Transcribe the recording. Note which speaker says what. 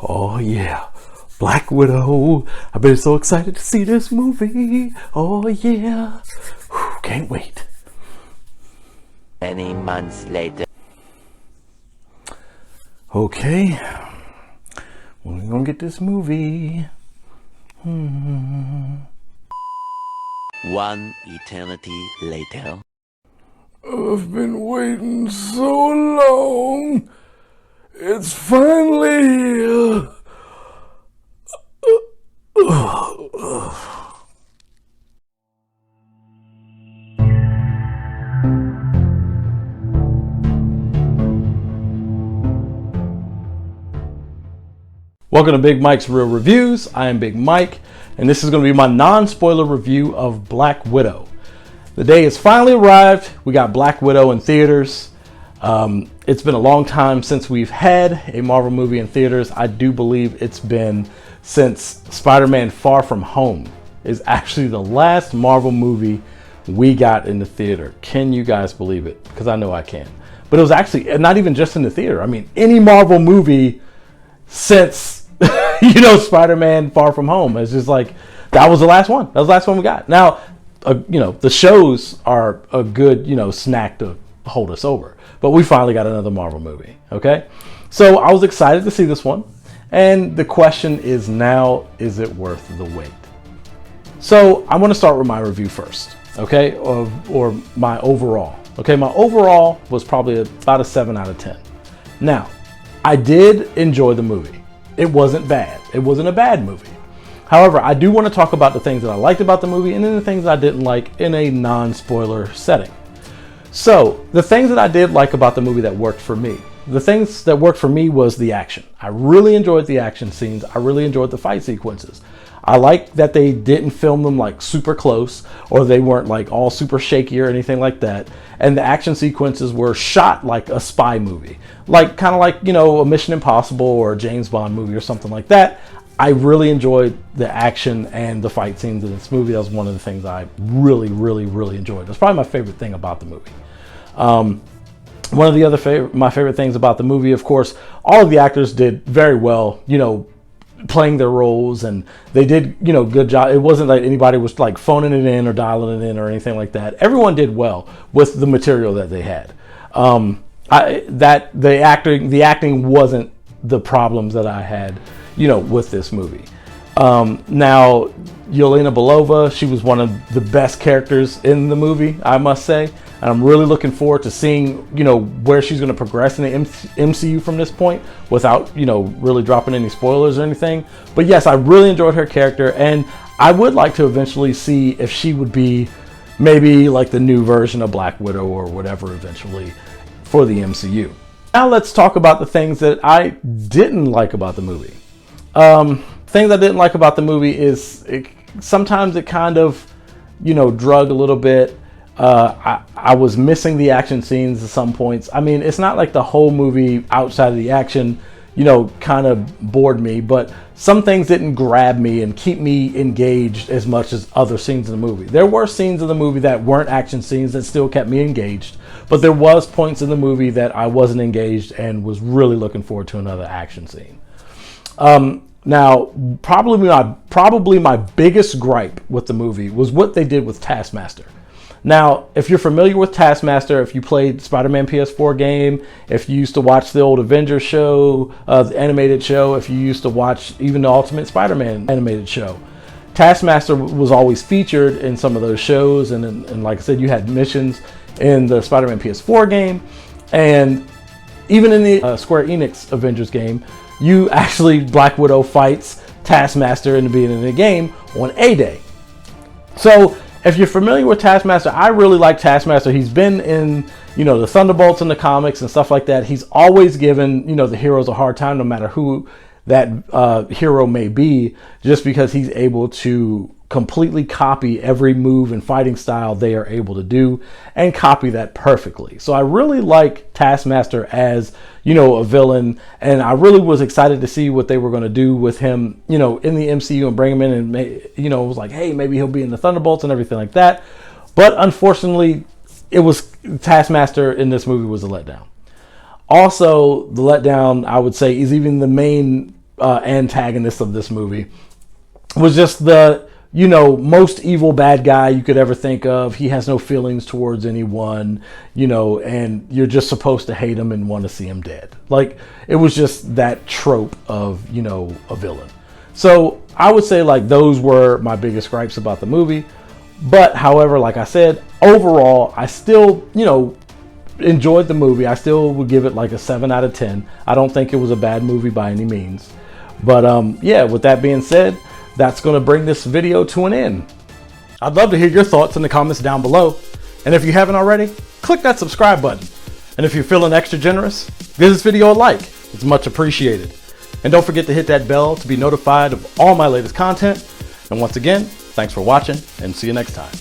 Speaker 1: Oh yeah, Black Widow. I've been so excited to see this movie. Oh yeah, whew, can't wait.
Speaker 2: Many months later.
Speaker 1: Okay, we're gonna get this movie.
Speaker 2: One eternity later.
Speaker 1: I've been waiting so long. It's finally here. Welcome to Big Mike's Real Reviews. I am Big Mike, and this is going to be my non-spoiler review of Black Widow. The day has finally arrived. We got Black Widow in theaters. It's been a long time since we've had a Marvel movie in theaters. I do believe it's been since Spider-Man Far From Home is actually the last Marvel movie we got in the theater. Can you guys believe it? Because I know I can. But it was actually not even just in the theater. I mean, any Marvel movie since, Spider-Man Far From Home. It's just like, that was the last one. That was the last one we got. Now, the shows are a good, snack to hold us over. But we finally got another Marvel movie, okay? So I was excited to see this one. And the question is now, is it worth the wait? So I'm going to start with my review first, okay? Or my overall. Okay, my overall was probably about a 7 out of 10. Now, I did enjoy the movie. It wasn't bad. It wasn't a bad movie. However, I do want to talk about the things that I liked about the movie and then the things I didn't like in a non-spoiler setting. So, the things that I did like about the movie that worked for me. The things that worked for me was the action. I really enjoyed the action scenes. I really enjoyed the fight sequences. I liked that they didn't film them like super close, or they weren't like all super shaky or anything like that. And the action sequences were shot like a spy movie. Like kind of like, a Mission Impossible or a James Bond movie or something like that. I really enjoyed the action and the fight scenes in this movie. That was one of the things I really, really, really enjoyed. That's probably my favorite thing about the movie. One of the other my favorite things about the movie, of course, all of the actors did very well, playing their roles, and they did, good job. It wasn't like anybody was like phoning it in or dialing it in or anything like that. Everyone did well with the material that they had. The acting wasn't the problems that I had, with this movie. Now, Yelena Belova, she was one of the best characters in the movie, I must say. And I'm really looking forward to seeing, where she's going to progress in the MCU from this point without, really dropping any spoilers or anything. But yes, I really enjoyed her character, and I would like to eventually see if she would be maybe like the new version of Black Widow or whatever eventually for the MCU. Now let's talk about the things that I didn't like about the movie. Things I didn't like about the movie is sometimes it kind of, drug a little bit. I was missing the action scenes at some points. I mean, it's not like the whole movie outside of the action, kind of bored me, but some things didn't grab me and keep me engaged as much as other scenes in the movie. There were scenes in the movie that weren't action scenes that still kept me engaged, but there was points in the movie that I wasn't engaged and was really looking forward to another action scene. Now, probably my biggest gripe with the movie was what they did with Taskmaster. Now, if you're familiar with Taskmaster, if you played Spider-Man PS4 game, if you used to watch the old Avengers show, the animated show, if you used to watch even the Ultimate Spider-Man animated show, Taskmaster was always featured in some of those shows. And like I said, you had missions in the Spider-Man PS4 game. And even in the Square Enix Avengers game, Black Widow fights Taskmaster in the beginning of the game on A-Day. So, if you're familiar with Taskmaster, I really like Taskmaster. He's been in, the Thunderbolts in the comics and stuff like that. He's always given, the heroes a hard time, no matter who that hero may be, just because he's able to completely copy every move and fighting style they are able to do and copy that perfectly. So I really like Taskmaster as, a villain, and I really was excited to see what they were going to do with him, in the MCU and bring him in and, it was like, hey, maybe he'll be in the Thunderbolts and everything like that. But unfortunately, Taskmaster in this movie was a letdown. Also, the letdown, I would say, is even the main antagonist of this movie, was just the, you know, most evil bad guy you could ever think of. He has no feelings towards anyone, you know, and you're just supposed to hate him and want to see him dead. Like, it was just that trope of, you know, a villain. So I would say like those were my biggest gripes about the movie. But however, like I said, overall, I still, you know, enjoyed the movie. I still would give it like a 7 out of 10. I don't think it was a bad movie by any means. But yeah, with that being said, that's going to bring this video to an end. I'd love to hear your thoughts in the comments down below. And if you haven't already, click that subscribe button. And if you're feeling extra generous, give this video a like. It's much appreciated. And don't forget to hit that bell to be notified of all my latest content. And once again, thanks for watching and see you next time.